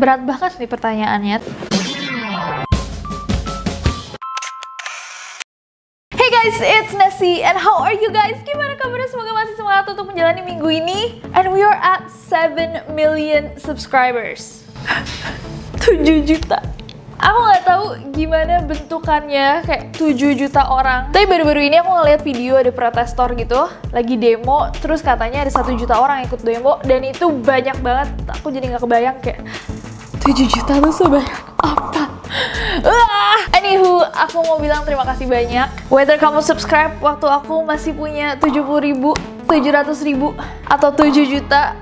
berat banget nih pertanyaannya. Hey guys, it's Nessie and how are you guys? Gimana kabarnya? Semoga masih semangat untuk menjalani minggu ini. And we are at 7 million subscribers. 7 juta. Aku nggak tahu gimana bentukannya kayak 7 juta orang. Tapi baru-baru ini aku ngeliat video ada protestor gitu, lagi demo, terus katanya ada 1 juta orang yang ikut demo, dan itu banyak banget. Aku jadi nggak kebayang kayak 7 juta tuh sebanyak apa. Anywho, aku mau bilang terima kasih banyak. Whether kamu subscribe waktu aku masih punya 70.000, 700.000, atau 7 juta.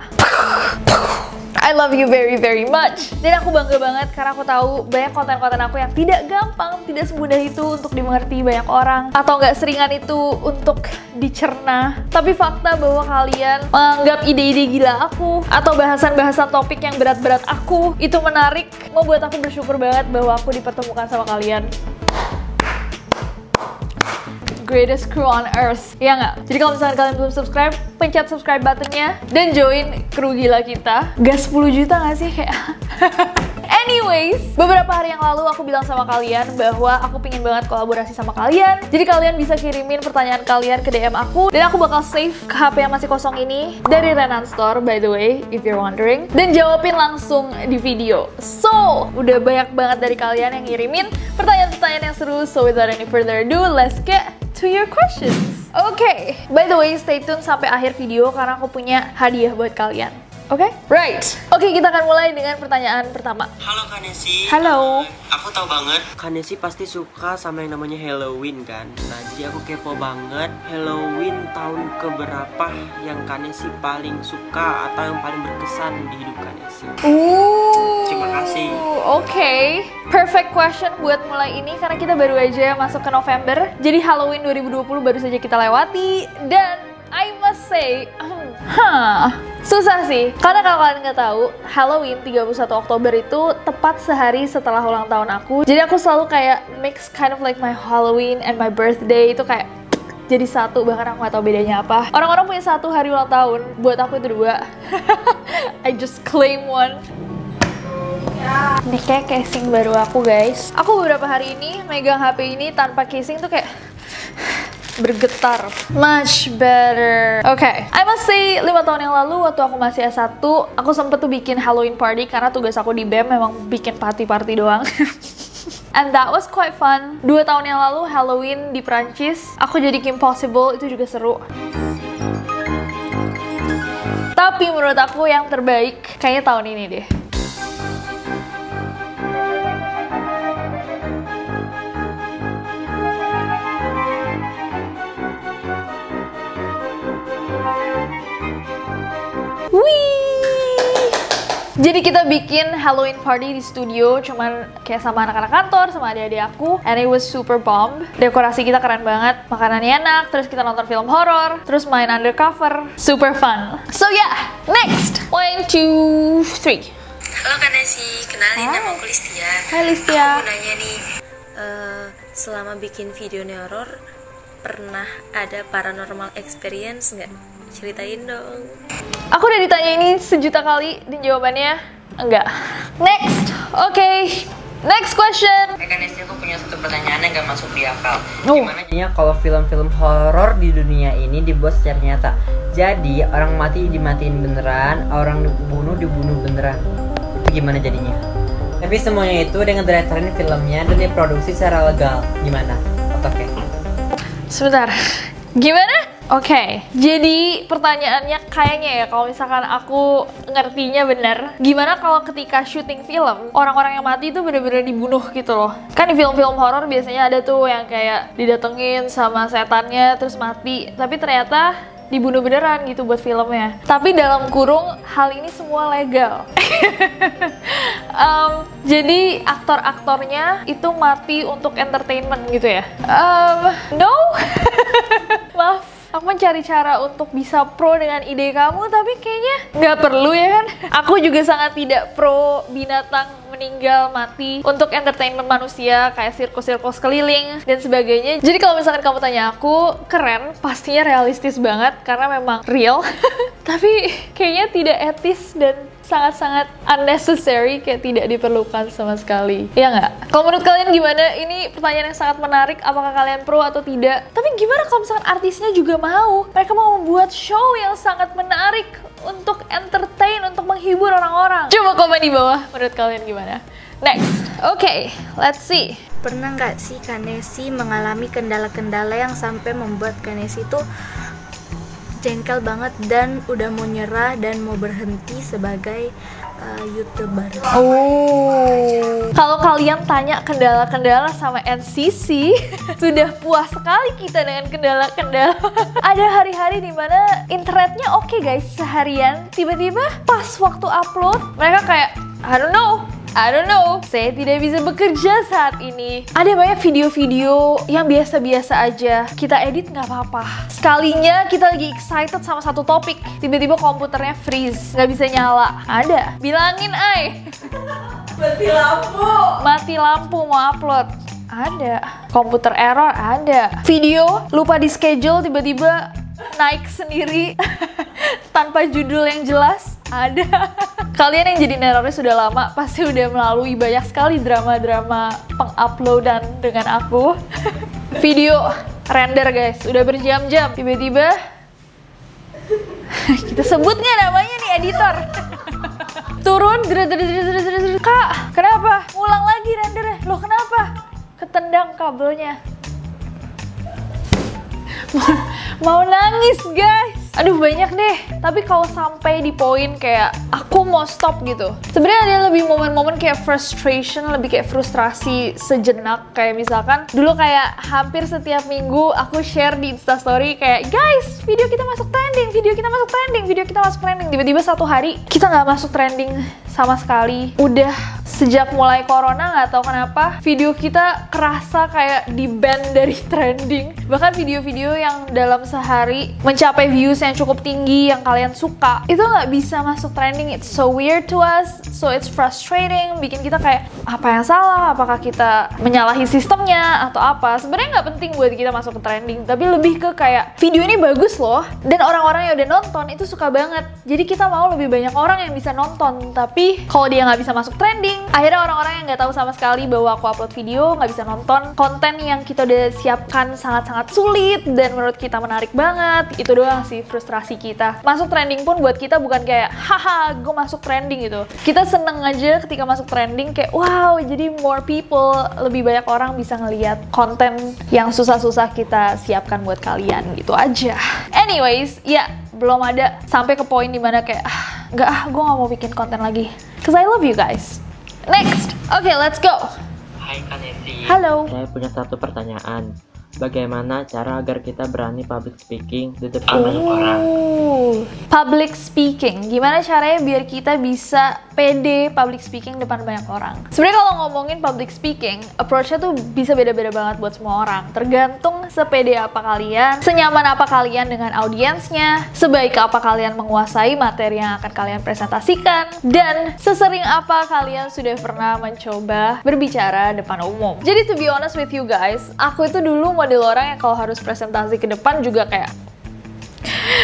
I love you very very much. Dan aku bangga banget karena aku tahu banyak konten-konten aku yang tidak gampang, tidak semudah itu untuk dimengerti banyak orang, atau nggak seringan itu untuk dicerna. Tapi fakta bahwa kalian menganggap ide-ide gila aku atau bahasan-bahasan topik yang berat-berat aku itu menarik, membuat aku bersyukur banget bahwa aku dipertemukan sama kalian. Greatest crew on earth, ya nggak? Jadi kalau misalnya kalian belum subscribe, pencet subscribe buttonnya dan join kru gila kita. Gas 10 juta nggak sih kayak? Anyways, beberapa hari yang lalu aku bilang sama kalian bahwa aku pingin banget kolaborasi sama kalian. Jadi kalian bisa kirimin pertanyaan kalian ke DM aku, dan aku bakal save ke HP yang masih kosong ini dari Renan Store, by the way, if you're wondering, dan jawabin langsung di video. So, udah banyak banget dari kalian yang ngirimin pertanyaan-pertanyaan yang seru. So without any further ado, let's get to your questions. Okay, by the way, stay tune sampai akhir video karena aku punya hadiah buat kalian. Oke? Right. Oke, kita akan mulai dengan pertanyaan pertama. Halo Kak Nessie. Halo. Aku tahu banget Kak Nessie pasti suka sama yang namanya Halloween kan. Nah, jadi aku kepo banget, Halloween tahun keberapa yang Kak Nessie paling suka atau yang paling berkesan di hidup Kak Nessie? Terima kasih. Oke, perfect question buat mulai ini karena kita baru aja masuk ke November. Jadi Halloween 2020 baru saja kita lewati, dan I must say, susah sih. Karena kalau kalian nggak tahu, Halloween 31 Oktober itu tepat sehari setelah ulang tahun aku. Jadi aku selalu kayak mix kind of like my Halloween and my birthday itu kayak jadi satu, bahkan aku nggak tahu bedanya apa. Orang-orang punya satu hari ulang tahun, buat aku itu 2. I just claim one. Ini kayak casing baru aku, guys. Aku beberapa hari ini megang HP ini tanpa casing tuh kayak bergetar. Much better. Okay, I must say 5 tahun yang lalu waktu aku masih S1, aku sempet tuh bikin Halloween party karena tugas aku di BEM memang bikin party-party doang. And that was quite fun. 2 tahun yang lalu Halloween di Prancis, aku jadi Kim Possible, itu juga seru. Tapi menurut aku yang terbaik kayaknya tahun ini deh. Jadi kita bikin Halloween party di studio, cuman kayak sama anak-anak kantor, sama adik-adik aku, and it was super bomb. Dekorasi kita keren banget, makanannya enak, terus kita nonton film horor, terus main undercover, super fun. So yeah, next, 1, 2, 3. Halo Kak Nessie, kenalin nama aku Listia. Hai Listia. Aku mau nanya nih, selama bikin video horor, pernah ada paranormal experience nggak? Ceritain dong. Aku udah ditanya ini 1 juta kali, dan jawabannya enggak. Next, okay. Next question. Kak Nessie, aku punya satu pertanyaan yang gak masuk di akal. Oh. Gimana jadinya kalau film-film horor di dunia ini dibuat secara nyata? Jadi orang mati dimatiin beneran, orang dibunuh beneran. Itu gimana jadinya? Tapi semuanya itu dengan directorin filmnya dan diproduksi secara legal. Gimana? Oke. Sebentar. Gimana? Oke, jadi pertanyaannya kayaknya ya, kalau misalkan aku ngertinya bener, gimana kalau ketika syuting film, orang-orang yang mati itu bener-bener dibunuh gitu loh. Kan di film-film horor biasanya ada tuh yang kayak didatengin sama setannya terus mati, tapi ternyata dibunuh beneran gitu buat filmnya. Tapi dalam kurung, hal ini semua legal. Jadi aktor-aktornya itu mati untuk entertainment gitu ya? No? Maaf. Aku mencari cara untuk bisa pro dengan ide kamu, tapi kayaknya nggak perlu ya kan? Aku juga sangat tidak pro binatang meninggal mati untuk entertainment manusia, kayak sirkus-sirkus keliling dan sebagainya. Jadi kalau misalkan kamu tanya aku, keren, pastinya realistis banget karena memang real. Tapi kayaknya tidak etis dan sangat-sangat unnecessary, kayak tidak diperlukan sama sekali. Iya nggak? Kalau menurut kalian gimana? Ini pertanyaan yang sangat menarik. Apakah kalian pro atau tidak? Tapi gimana kalau misalkan artisnya juga mau? Mereka mau membuat show yang sangat menarik untuk entertain, untuk menghibur orang-orang. Coba komen di bawah, menurut kalian gimana? Next, okay, let's see. Pernah nggak sih Kanesi mengalami kendala-kendala yang sampai membuat Kanesi tuh jengkel banget dan udah mau nyerah dan mau berhenti sebagai YouTuber? Oh, kalau kalian tanya kendala-kendala sama NCC, sudah puas sekali kita dengan kendala-kendala. Ada hari-hari dimana internetnya oke guys, seharian, tiba-tiba pas waktu upload, mereka kayak, I don't know, saya tidak bisa bekerja saat ini. Ada banyak video-video yang biasa-biasa aja, kita edit nggak apa-apa. Sekalinya kita lagi excited sama satu topik, tiba-tiba komputernya freeze, nggak bisa nyala. Ada, bilangin ay. Mati lampu mau upload. Ada, komputer error ada. Video lupa di schedule, tiba-tiba naik sendiri tanpa judul yang jelas. Ada. Kalian yang jadi neroris sudah lama pasti udah melalui banyak sekali drama-drama penguploadan dengan aku. Video render guys, udah berjam-jam, tiba-tiba kita sebut nggak namanya nih editor. Turun, Kak, kenapa? Ngulang lagi rendernya. Loh kenapa? Ketendang kabelnya. Mau nangis guys. Aduh banyak deh. Tapi kalau sampai di poin kayak aku mau stop gitu, sebenarnya ada lebih momen-momen kayak frustration, lebih kayak frustrasi sejenak. Kayak misalkan dulu kayak hampir setiap minggu aku share di Instastory kayak, guys, video kita masuk trending, video kita masuk trending, video kita masuk trending. Tiba-tiba satu hari kita nggak masuk trending sama sekali. Udah sejak mulai corona nggak tahu kenapa video kita kerasa kayak di-ban dari trending. Bahkan video-video yang dalam sehari mencapai views yang cukup tinggi yang kalian suka itu nggak bisa masuk trending. It's so weird to us, so it's frustrating. Bikin kita kayak, apa yang salah? Apakah kita menyalahi sistemnya atau apa? Sebenarnya nggak penting buat kita masuk ke trending, tapi lebih ke kayak video ini bagus loh dan orang-orang yang udah nonton itu suka banget. Jadi kita mau lebih banyak orang yang bisa nonton. Tapi kalau dia nggak bisa masuk trending, akhirnya orang-orang yang nggak tahu sama sekali bahwa aku upload video nggak bisa nonton konten yang kita udah siapkan sangat-sangat sulit dan menurut kita menarik banget. Itu doang sih frustrasi kita. Masuk trending pun buat kita bukan kayak haha gue masuk trending gitu. Kita seneng aja ketika masuk trending kayak wow, jadi more people, lebih banyak orang bisa ngeliat konten yang susah-susah kita siapkan buat kalian gitu aja. Anyways, ya belum ada sampai ke poin dimana kayak gue gak mau bikin konten lagi. Cause I love you guys. Next, okay, let's go. Hai Kanesi. Halo. Saya punya satu pertanyaan. Bagaimana cara agar kita berani public speaking di depan banyak orang? Public speaking. Gimana caranya biar kita bisa pede public speaking depan banyak orang? Sebenarnya kalau ngomongin public speaking, approach-nya tuh bisa beda-beda banget buat semua orang. Tergantung sepede apa kalian, senyaman apa kalian dengan audiensnya, sebaik apa kalian menguasai materi yang akan kalian presentasikan, dan sesering apa kalian sudah pernah mencoba berbicara depan umum. Jadi to be honest with you guys, aku itu dulu model orang yang kalau harus presentasi ke depan juga kayak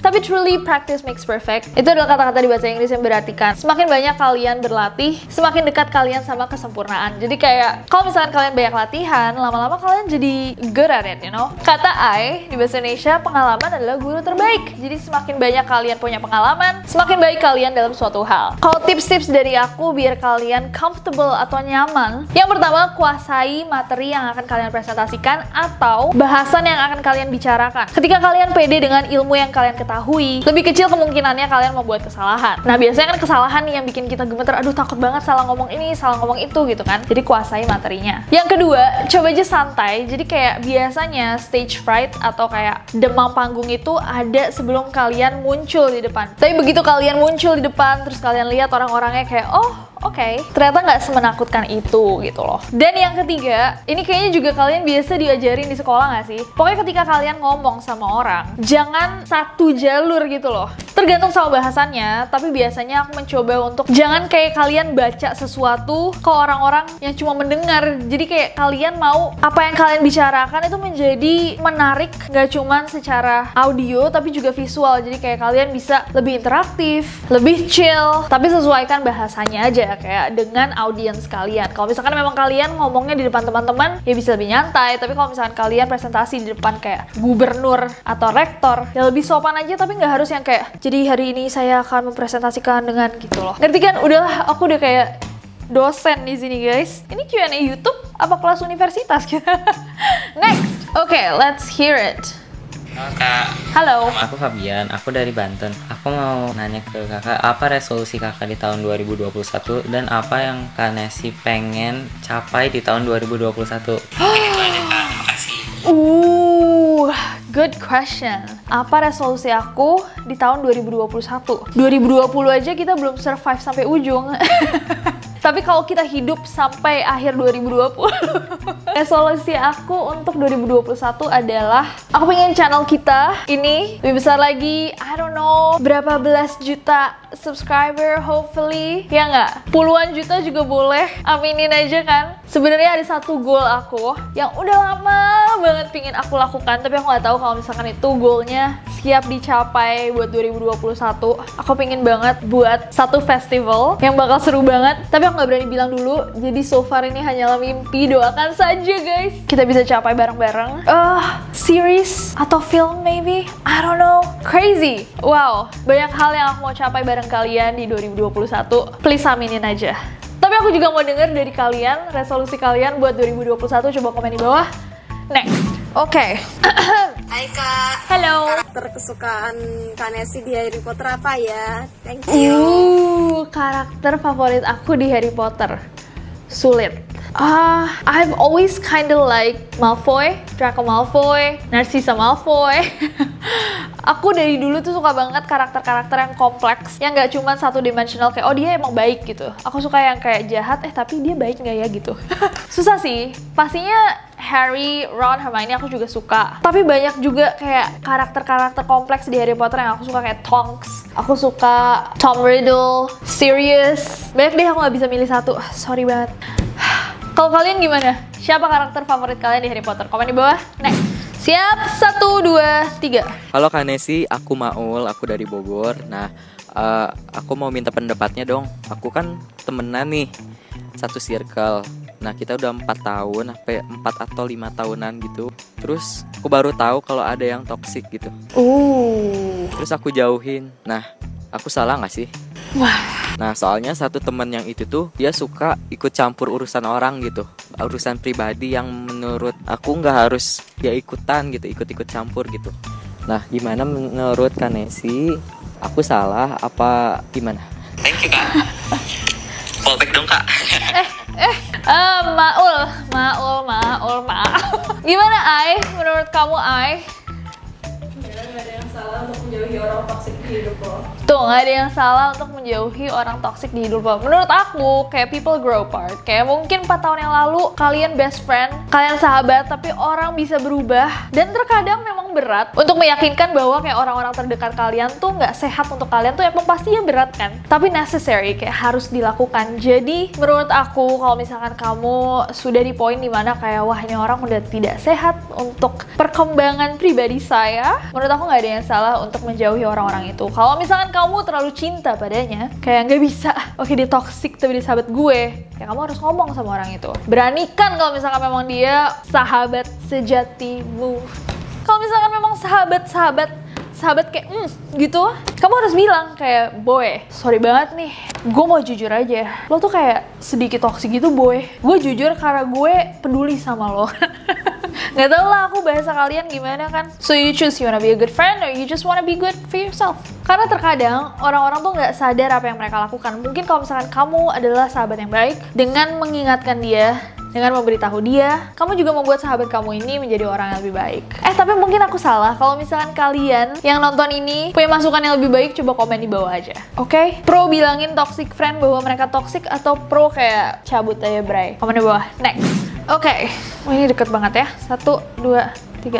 Tapi truly practice makes perfect. Itu adalah kata-kata di bahasa Inggris yang berartikan semakin banyak kalian berlatih, semakin dekat kalian sama kesempurnaan. Jadi kayak kalau misalkan kalian banyak latihan, lama-lama kalian jadi good at it, you know. Kata I di bahasa Indonesia, pengalaman adalah guru terbaik. Jadi semakin banyak kalian punya pengalaman, semakin baik kalian dalam suatu hal. Kalau tips-tips dari aku biar kalian comfortable atau nyaman, yang pertama, kuasai materi yang akan kalian presentasikan atau bahasan yang akan kalian bicarakan. Ketika kalian pede dengan ilmu yang kalian ketahui, lebih kecil kemungkinannya kalian membuat kesalahan. Nah, biasanya kan kesalahan nih yang bikin kita gemeter, aduh takut banget salah ngomong ini, salah ngomong itu gitu kan. Jadi kuasai materinya. Yang kedua, coba aja santai. Jadi kayak biasanya stage fright atau kayak demam panggung itu ada sebelum kalian muncul di depan. Tapi begitu kalian muncul di depan, terus kalian lihat orang-orangnya kayak, oh oke, ternyata nggak semenakutkan itu gitu loh. Dan yang ketiga, ini kayaknya juga kalian biasa diajarin di sekolah nggak sih? Pokoknya ketika kalian ngomong sama orang, jangan satu jalur gitu loh. Tergantung sama bahasannya, tapi biasanya aku mencoba untuk jangan kayak kalian baca sesuatu ke orang-orang yang cuma mendengar. Jadi kayak kalian mau apa yang kalian bicarakan itu menjadi menarik, gak cuman secara audio tapi juga visual. Jadi kayak kalian bisa lebih interaktif, lebih chill, tapi sesuaikan bahasanya aja kayak dengan audiens kalian. Kalau misalkan memang kalian ngomongnya di depan teman-teman, ya bisa lebih nyantai. Tapi kalau misalkan kalian presentasi di depan kayak gubernur atau rektor, ya lebih sopan aja, tapi nggak harus yang kayak jadi hari ini saya akan mempresentasikan dengan gitu loh. Ngerti kan? Udahlah, aku udah kayak dosen di sini guys. Ini Q&A YouTube apa kelas universitas? Next, okay, let's hear it. Halo Kak. Halo. Aku Fabian, aku dari Banten. Aku mau nanya ke kakak, apa resolusi kakak di tahun 2021 dan apa yang Kak Nesi pengen capai di tahun 2021? Mungkin itu aja Kak, terima kasih. Good question. Apa resolusi aku di tahun 2021? 2020 aja kita belum survive sampai ujung. Tapi kalau kita hidup sampai akhir 2020, resolusi aku untuk 2021 adalah aku pengen channel kita ini lebih besar lagi. I don't know berapa belas juta subscriber, hopefully ya nggak? Puluhan juta juga boleh. Aminin aja kan. Sebenarnya ada satu goal aku yang udah lama banget pingin aku lakukan, tapi aku nggak tahu kalau misalkan itu goalnya siap dicapai buat 2021. Aku pengen banget buat satu festival yang bakal seru banget, tapi aku nggak berani bilang dulu. Jadi so far ini hanyalah mimpi, doakan saja guys kita bisa capai bareng-bareng. Series atau film maybe, I don't know. Crazy. Wow, banyak hal yang aku mau capai bareng kalian di 2021. Please aminin aja. Tapi aku juga mau denger dari kalian, resolusi kalian buat 2021, coba komen di bawah. Next. Oke. Hai Kak. Halo. Karakter kesukaan Kak Nesi di Harry Potter apa ya? Thank you. Karakter favorit aku di Harry Potter. Sulit. I've always kinda like Malfoy, Draco Malfoy, Narcissa Malfoy. Aku dari dulu tuh suka banget karakter-karakter yang kompleks, yang gak cuma satu dimensional kayak oh dia emang baik gitu. Aku suka yang kayak jahat, tapi dia baik nggak ya gitu. Susah sih. Pastinya Harry, Ron, Hermione aku juga suka. Tapi banyak juga kayak karakter-karakter kompleks di Harry Potter yang aku suka kayak Tonks. Aku suka Tom Riddle, Sirius. Banyak deh, aku nggak bisa milih satu. Sorry banget. Kalau kalian gimana? Siapa karakter favorit kalian di Harry Potter? Komen di bawah. Next. Siap, 1, 2, 3. Halo Kak Nesi, aku Maul, aku dari Bogor. Nah, aku mau minta pendapatnya dong. Aku kan temenan nih, satu circle. Nah, kita udah 4 tahun, sampai 4 atau 5 tahunan gitu. Terus aku baru tahu kalau ada yang toksik gitu. Terus aku jauhin. Nah, aku salah nggak sih? Wah. Nah, soalnya satu teman yang itu tuh dia suka ikut campur urusan orang gitu, urusan pribadi yang menurut aku nggak harus dia ikutan gitu, ikut-ikut campur gitu. Nah, gimana menurut Kak Nesi? Aku salah apa gimana? Thank you Kak. Fallback dong Kak. Maul. Gimana Ai? Menurut kamu Ai? Gak ada yang salah untuk menjauhi orang toksik di hidup lo. Tuh, gak ada yang salah untuk menjauhi orang toksik di hidup lo. Menurut aku, kayak people grow apart. Kayak mungkin 4 tahun yang lalu, kalian best friend, kalian sahabat, tapi orang bisa berubah. Dan terkadang memang berat untuk meyakinkan bahwa kayak orang-orang terdekat kalian tuh gak sehat untuk kalian tuh emang pastinya berat kan. Tapi necessary, kayak harus dilakukan. Jadi, menurut aku, kalau misalkan kamu sudah di poin dimana kayak, wah ini orang udah tidak sehat untuk perkembangan pribadi saya, menurut aku nggak ada yang salah untuk menjauhi orang-orang itu. Kalau misalkan kamu terlalu cinta padanya, kayak nggak bisa, oke dia toxic tapi dia sahabat gue, ya kamu harus ngomong sama orang itu. Beranikan kalau misalkan memang dia sahabat sejatimu. Kalau misalkan memang sahabat kayak gitu, kamu harus bilang kayak, boy, sorry banget nih, gue mau jujur aja, lo tuh kayak sedikit toksik gitu boy. Gue jujur karena gue peduli sama lo. Gak tau lah aku bahasa kalian gimana kan. So you choose, you wanna be a good friend or you just wanna be good for yourself. Karena terkadang orang-orang tuh gak sadar apa yang mereka lakukan. Mungkin kalau misalkan kamu adalah sahabat yang baik, dengan mengingatkan dia, dengan memberitahu dia, kamu juga membuat sahabat kamu ini menjadi orang yang lebih baik. Tapi mungkin aku salah. Kalau misalkan kalian yang nonton ini punya masukan yang lebih baik, coba komen di bawah aja. Oke? Pro bilangin toxic friend bahwa mereka toxic, atau pro kayak cabut aja bray? Komen di bawah. Next. Oke. Oh, ini deket banget ya. 1, 2, 3.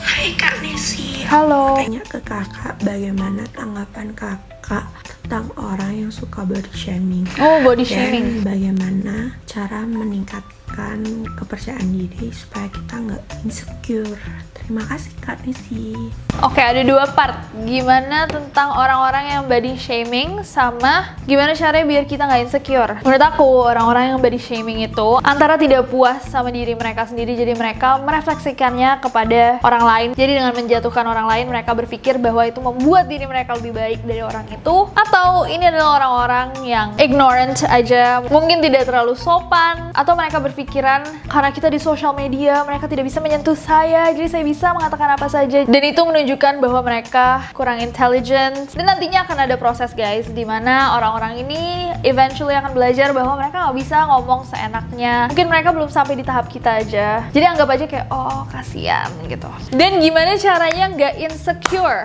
Hai Kak Nesi, Halo. Tanya ke kakak bagaimana tanggapan kakak tentang orang yang suka body shaming. Oh, body shaming. Dan bagaimana cara meningkatkan kepercayaan diri supaya kita nggak insecure. Terima kasih Kak Nesi. Oke, ada 2 part. Gimana tentang orang-orang yang body shaming sama gimana caranya biar kita nggak insecure. Menurut aku, orang-orang yang body shaming itu antara tidak puas sama diri mereka sendiri, jadi mereka merefleksikannya kepada orang lain. Jadi dengan menjatuhkan orang lain, mereka berpikir bahwa itu membuat diri mereka lebih baik dari orang itu. Atau ini adalah orang-orang yang ignorant aja, mungkin tidak terlalu sopan, atau mereka berpikiran karena kita di social media, mereka tidak bisa menyentuh saya, jadi saya bisa mengatakan apa saja, dan itu menunjukkan bahwa mereka kurang intelligent. Dan nantinya akan ada proses guys, dimana orang-orang ini eventually akan belajar bahwa mereka nggak bisa ngomong seenaknya. Mungkin mereka belum sampai di tahap kita aja, jadi anggap aja kayak oh kasihan gitu. Dan gimana caranya nggak insecure?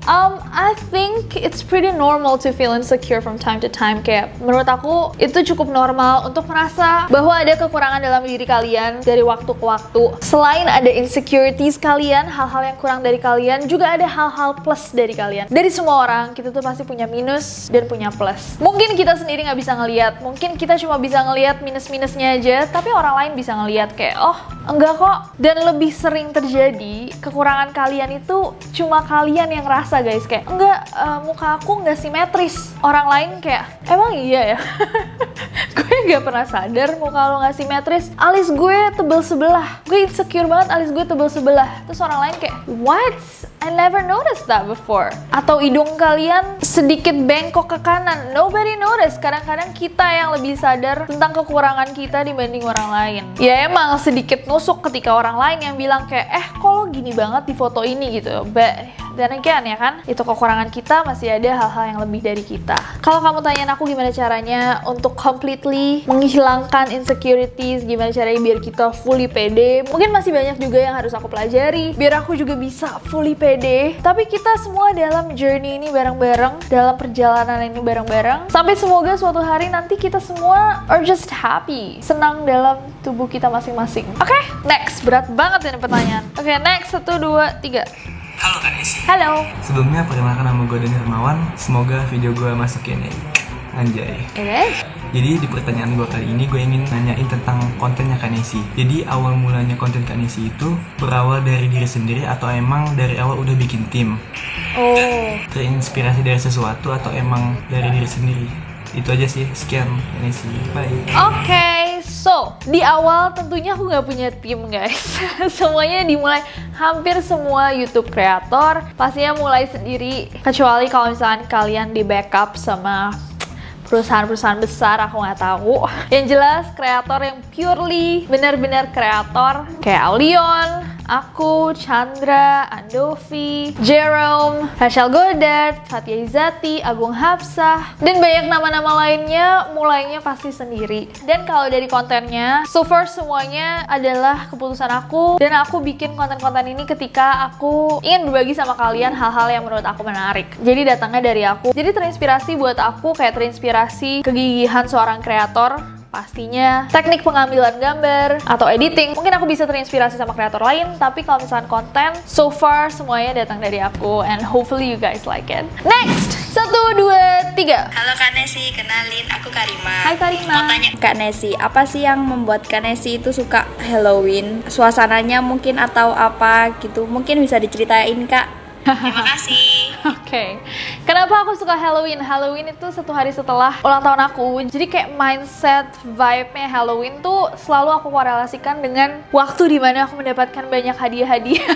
I think it's pretty normal to feel insecure from time to time. Kayak menurut aku itu cukup normal untuk merasa bahwa ada kekurangan dalam diri kalian dari waktu ke waktu. Selain ada insecurities kalian, hal-hal yang kurang dari kalian, juga ada hal-hal plus dari kalian. Dari semua orang, kita tuh pasti punya minus dan punya plus. Mungkin kita sendiri nggak bisa ngelihat, mungkin kita cuma bisa ngelihat minus-minusnya aja, tapi orang lain bisa ngelihat kayak oh enggak kok. Dan lebih sering terjadi kekurangan kalian itu cuma kalian yang rasa guys, kayak enggak, muka aku nggak simetris. Orang lain kayak emang iya ya. Gue nggak pernah sadar muka lo nggak simetris. Alis gue tebel sebelah, gue insecure banget alis gue tebel sebelah. Terus orang lain kayak what? I never noticed that before. Atau hidung kalian sedikit bengkok ke kanan, nobody notice. Kadang-kadang kita yang lebih sadar tentang kekurangan kita dibanding orang lain. Ya emang sedikit nusuk ketika orang lain yang bilang kayak kok lo gini banget di foto ini gitu. Dan again ya kan, itu kekurangan kita, masih ada hal-hal yang lebih dari kita. Kalau kamu tanyain aku gimana caranya untuk completely menghilangkan insecurities, gimana caranya biar kita fully pede, mungkin masih banyak juga yang harus aku pelajari biar aku juga bisa fully pede. Tapi kita semua dalam journey ini bareng-bareng, dalam perjalanan ini bareng-bareng, sampai semoga suatu hari nanti kita semua are just happy, senang dalam tubuh kita masing-masing. Oke, next. Berat banget ini pertanyaan. Oke, next. 1, 2, 3. Halo Kak Nesi. Halo. Sebelumnya perkenalkan nama gue Dani Hermawan. Semoga video gue masuk ini. Anjay. Jadi di pertanyaan gue kali ini gue ingin nanyain tentang kontennya Kak Nesi. Jadi awal mulanya konten Kak Nesi itu berawal dari diri sendiri atau emang dari awal udah bikin tim? Terinspirasi dari sesuatu atau emang dari diri sendiri? Itu aja sih. Sekian Kak Nesi. Bye. Oke, so di awal tentunya aku nggak punya tim guys. Semuanya dimulai, hampir semua YouTube kreator pastinya mulai sendiri, kecuali kalau misalnya kalian di backup sama perusahaan-perusahaan besar, aku nggak tahu. Yang jelas kreator yang purely benar-benar kreator kayak Aulion, aku, Chandra, Andovi, Jerome, Rachel Goddard, Fathia Izati, Agung Hapsah, dan banyak nama-nama lainnya mulainya pasti sendiri. Dan kalau dari kontennya, so far semuanya adalah keputusan aku, dan aku bikin konten-konten ini ketika aku ingin berbagi sama kalian hal-hal yang menurut aku menarik. Jadi datangnya dari aku. Jadi terinspirasi buat aku, kayak terinspirasi kegigihan seorang kreator, pastinya teknik pengambilan gambar atau editing. Mungkin aku bisa terinspirasi sama kreator lain, tapi kalau misalnya konten, so far semuanya datang dari aku, and hopefully you guys like it. Next, 1, 2, 3. Halo Kak Nesi, kenalin aku Karima. Hai Karima. Mau tanya Kak Nesi, apa sih yang membuat Kak Nesi itu suka Halloween? Suasananya mungkin atau apa gitu? Mungkin bisa diceritain Kak. Terima kasih. Oke. Kenapa aku suka Halloween? Halloween itu 1 hari setelah ulang tahun aku. Jadi kayak mindset, vibe-nya Halloween tuh selalu aku korelasikan dengan waktu dimana aku mendapatkan banyak hadiah-hadiah.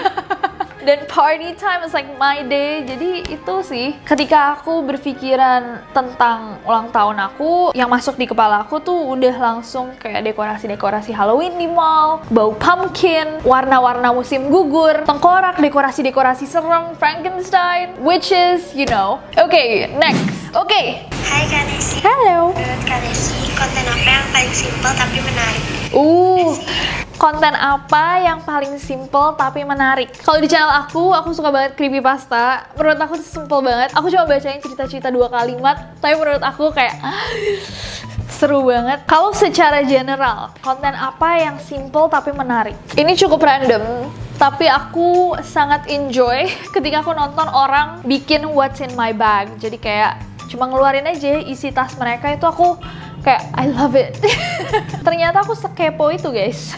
Dan party time is like my day. Jadi itu sih, ketika aku berpikiran tentang ulang tahun aku, yang masuk di kepala aku tuh udah langsung kayak dekorasi-dekorasi Halloween di mall, bau pumpkin, warna-warna musim gugur, tengkorak, dekorasi-dekorasi serem, Frankenstein, witches, you know. Oke, next. Oke. Hai Kak Nesi. Halo. Menurut Kak Nesi, konten apa yang paling simpel tapi menarik? Konten apa yang paling simple tapi menarik? Kalau di channel aku suka banget creepypasta. Menurut aku tuh simple banget. Aku cuma bacain cerita-cerita 2 kalimat, tapi menurut aku kayak seru banget. Kalau secara general, konten apa yang simple tapi menarik? Ini cukup random. tapi aku sangat enjoy ketika aku nonton orang bikin what's in my bag. Jadi kayak cuma ngeluarin aja isi tas mereka, itu aku kayak I love it. Ternyata aku sekepo itu, guys.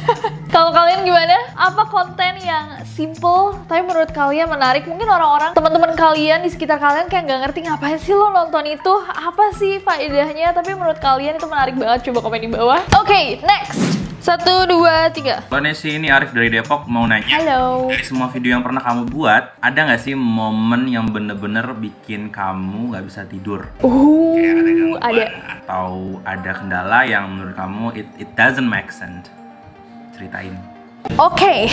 Kalau kalian gimana? Apa konten yang simple tapi menurut kalian menarik? Mungkin orang-orang, teman-teman kalian di sekitar kalian kayak nggak ngerti ngapain sih lo nonton itu, apa sih faedahnya, tapi menurut kalian itu menarik banget. Coba komen di bawah. Oke, next. 1, 2, 3. Mbak Nesi, ini Arif dari Depok mau nanya. Halo. Dari semua video yang pernah kamu buat, ada nggak sih momen yang bener-bener bikin kamu nggak bisa tidur? Kayak ada gangguan atau ada kendala yang menurut kamu it doesn't make sense? Ceritain. Oke,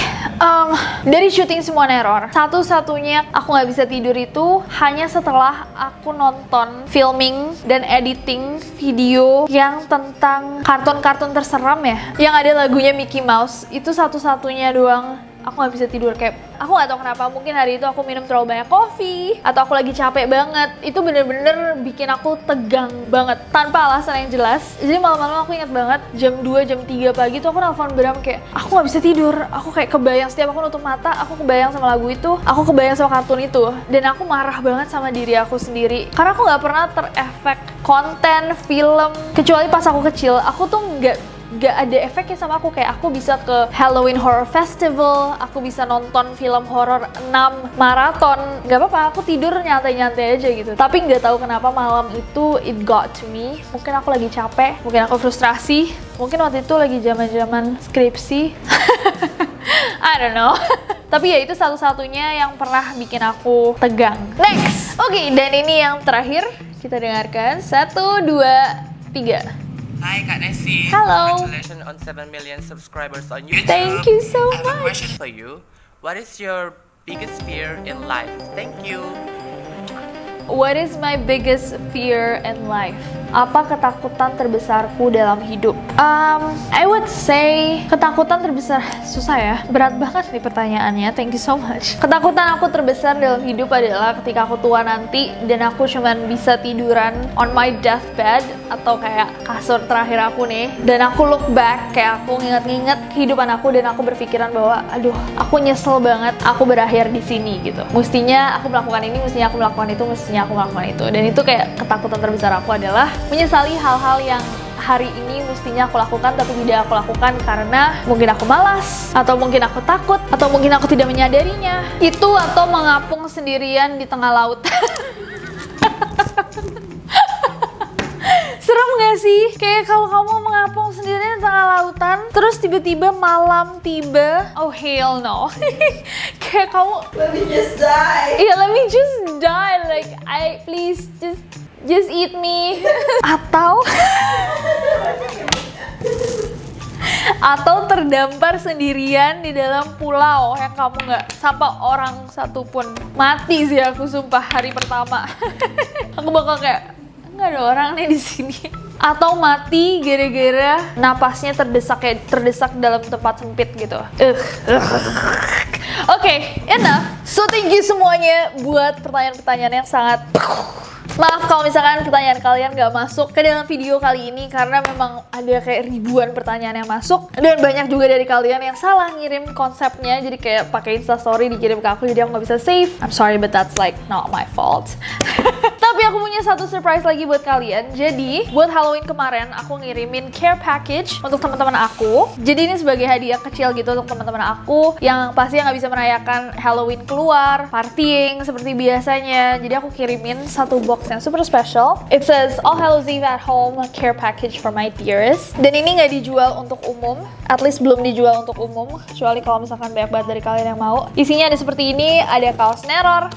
dari syuting Semua Neror, satu-satunya aku nggak bisa tidur itu hanya setelah aku nonton filming dan editing video yang tentang kartun-kartun terseram ya, yang ada lagunya Mickey Mouse. Itu satu-satunya doang aku nggak bisa tidur. Kayak aku nggak tahu kenapa, mungkin hari itu aku minum terlalu banyak kopi atau aku lagi capek banget. Itu bener-bener bikin aku tegang banget tanpa alasan yang jelas. Jadi malam-malam aku ingat banget jam 2, jam 3 pagi tuh aku nelfon Bram kayak aku nggak bisa tidur. Aku kayak kebayang, setiap aku nutup mata aku kebayang sama lagu itu, aku kebayang sama kartun itu, dan aku marah banget sama diri aku sendiri karena aku nggak pernah terefek konten film kecuali pas aku kecil. Aku tuh nggak ada efeknya sama aku. Kayak aku bisa ke Halloween Horror Festival, aku bisa nonton film horor 6 maraton, nggak apa-apa, aku tidur nyantai-nyantai aja gitu. Tapi nggak tahu kenapa malam itu it got to me. Mungkin aku lagi capek, mungkin aku frustrasi, mungkin waktu itu lagi zaman-zaman skripsi. I don't know. Tapi ya itu satu-satunya yang pernah bikin aku tegang. Next. Oke, dan ini yang terakhir kita dengarkan. 1, 2, 3. Hi Kak Nesi. Hello. Congratulations on 7 million subscribers on YouTube. Thank you so much. I have a question for you. What is your biggest fear in life? Thank you. What is my biggest fear in life? Apa ketakutan terbesarku dalam hidup? I would say ketakutan terbesar. Susah ya, berat banget nih pertanyaannya. Thank you so much. Ketakutan aku terbesar dalam hidup adalah ketika aku tua nanti dan aku cuman bisa tiduran on my deathbed atau kayak kasur terakhir aku nih, dan aku look back, kayak aku nginget-nginget kehidupan aku dan aku berpikiran bahwa aduh, aku nyesel banget aku berakhir di sini gitu. Mestinya aku melakukan ini, mestinya aku melakukan itu, mestinya aku melakukan itu. Dan itu kayak ketakutan terbesar aku adalah menyesali hal-hal yang hari ini mestinya aku lakukan tapi tidak aku lakukan karena mungkin aku malas, atau mungkin aku takut, atau mungkin aku tidak menyadarinya. Itu atau mengapung sendirian di tengah laut. Serem gak sih? Kayak kalau kamu mengapung sendirian di tengah lautan, terus tiba-tiba malam tiba, oh hell no. Kayak kamu, let me just die. Yeah, let me just die. Like, please just eat me. Atau terdampar sendirian di dalam pulau yang kamu nggak sampai orang satupun. Mati sih aku sumpah hari pertama. Aku bakal kayak nggak ada orang nih di sini. Atau mati gara-gara napasnya terdesak dalam tempat sempit gitu. Oke, enough. So thank you semuanya buat pertanyaan-pertanyaan yang sangat maaf kalau misalkan pertanyaan kalian gak masuk ke dalam video kali ini, karena memang ada kayak ribuan pertanyaan yang masuk dan banyak juga dari kalian yang salah ngirim konsepnya, jadi kayak pakai Instastory dikirim ke aku jadi aku gak bisa save. I'm sorry but that's like not my fault. Tapi aku punya satu surprise lagi buat kalian. Jadi buat Halloween kemarin aku ngirimin care package untuk teman-teman aku. Jadi ini sebagai hadiah kecil gitu untuk teman-teman aku yang pasti nggak bisa merayakan Halloween keluar, partying seperti biasanya. Jadi aku kirimin satu box yang super special. It says All Hallows Eve at Home care package for my dearest. Dan ini nggak dijual untuk umum, at least belum dijual untuk umum, kecuali kalau misalkan banyak banget dari kalian yang mau. Isinya ada seperti ini, ada kaos Neror,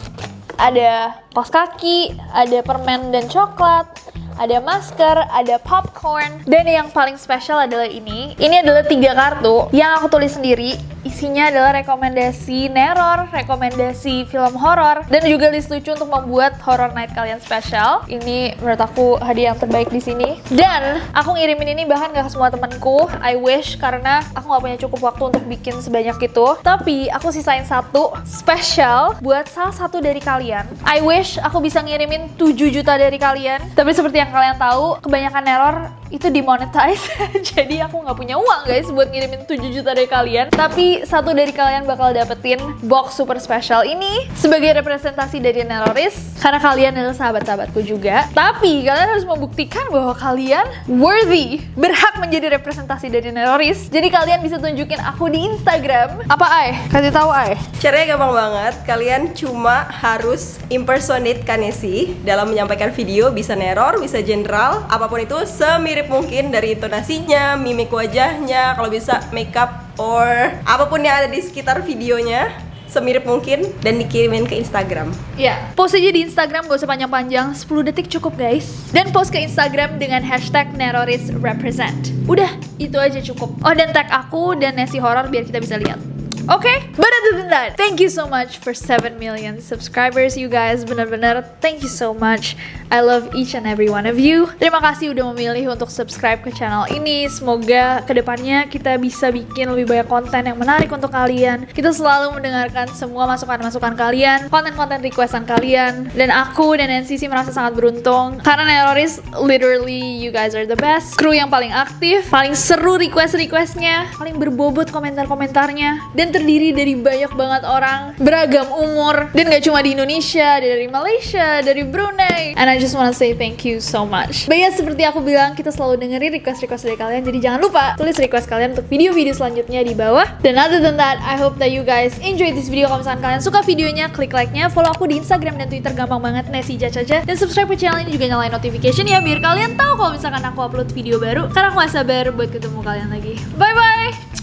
ada kaos kaki, ada permen dan coklat, ada masker, ada popcorn, dan yang paling spesial adalah ini. Ini adalah 3 kartu yang aku tulis sendiri. Isinya adalah rekomendasi Neror, rekomendasi film horor, dan juga list lucu untuk membuat horror night kalian spesial. Ini menurut aku hadiah yang terbaik di sini. Dan aku ngirimin ini bahkan gak ke semua temanku. I wish, karena aku gak punya cukup waktu untuk bikin sebanyak itu. Tapi aku sisain satu spesial buat salah satu dari kalian. I wish aku bisa ngirimin 7 juta dari kalian. Tapi seperti yang kalian tahu, kebanyakan Neror itu demonetize. Jadi aku nggak punya uang guys buat ngirimin 7 juta dari kalian. Tapi satu dari kalian bakal dapetin box super special ini sebagai representasi dari Neroris, karena kalian adalah sahabat-sahabatku juga. Tapi kalian harus membuktikan bahwa kalian worthy, berhak menjadi representasi dari Neroris. Jadi kalian bisa tunjukin aku di Instagram. Apa Ai? Kasih tahu Ai. Caranya gampang banget. Kalian cuma harus impersonate Kanesi dalam menyampaikan video. Bisa neror, bisa general, apapun itu semirip mungkin dari intonasinya, mimik wajahnya, kalau bisa makeup or apapun yang ada di sekitar videonya, semirip mungkin, dan dikirimin ke Instagram. Ya, post aja di Instagram, gak usah panjang-panjang, 10 detik cukup guys. Dan post ke Instagram dengan hashtag NerorisRepresent. Udah, itu aja cukup. Oh, dan tag aku dan Nesi Horror biar kita bisa lihat. Okay, but other than that, thank you so much for 7 million subscribers, you guys. Bener-bener, thank you so much. I love each and every one of you. Terima kasih udah memilih untuk subscribe ke channel ini. Semoga kedepannya kita bisa bikin lebih banyak konten yang menarik untuk kalian. Kita selalu mendengarkan semua masukan-masukan kalian, konten-konten requestan kalian. Dan aku dan NCC merasa sangat beruntung karena Neroris, literally you guys are the best. Kru yang paling aktif, paling seru request-requestnya, paling berbobot komentar-komentarnya, dan terdiri dari banyak banget orang, beragam umur, dan gak cuma di Indonesia, dari Malaysia, dari Brunei. And I just wanna say thank you so much. But ya, seperti aku bilang, kita selalu dengerin request-request dari kalian, jadi jangan lupa tulis request kalian untuk video-video selanjutnya di bawah. Dan other than that, I hope that you guys enjoy this video. Kalau misalkan kalian suka videonya, klik like-nya, follow aku di Instagram dan Twitter, gampang banget, Nesi Caca, dan subscribe ke channel ini, juga nyalain notification ya, biar kalian tahu kalau misalkan aku upload video baru, karena aku gak sabar buat ketemu kalian lagi. Bye-bye!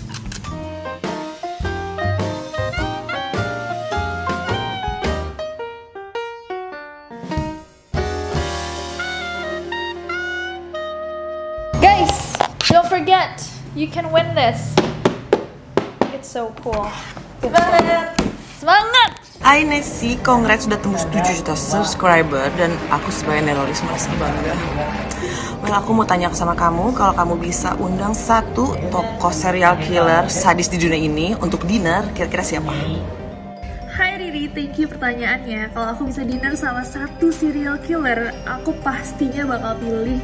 Guys, don't forget, you can win this. It's so cool. Semangat! Semangat! Hai Nesi, congrats sudah tembus 7 juta subscriber dan aku sebagai Neroris merasa bangga. Well, aku mau tanya sama kamu, kalau kamu bisa undang satu tokoh serial killer sadis di dunia ini untuk dinner, kira-kira siapa? Hai Riri, thank you pertanyaannya. Kalau aku bisa dinner sama satu serial killer, aku pastinya bakal pilih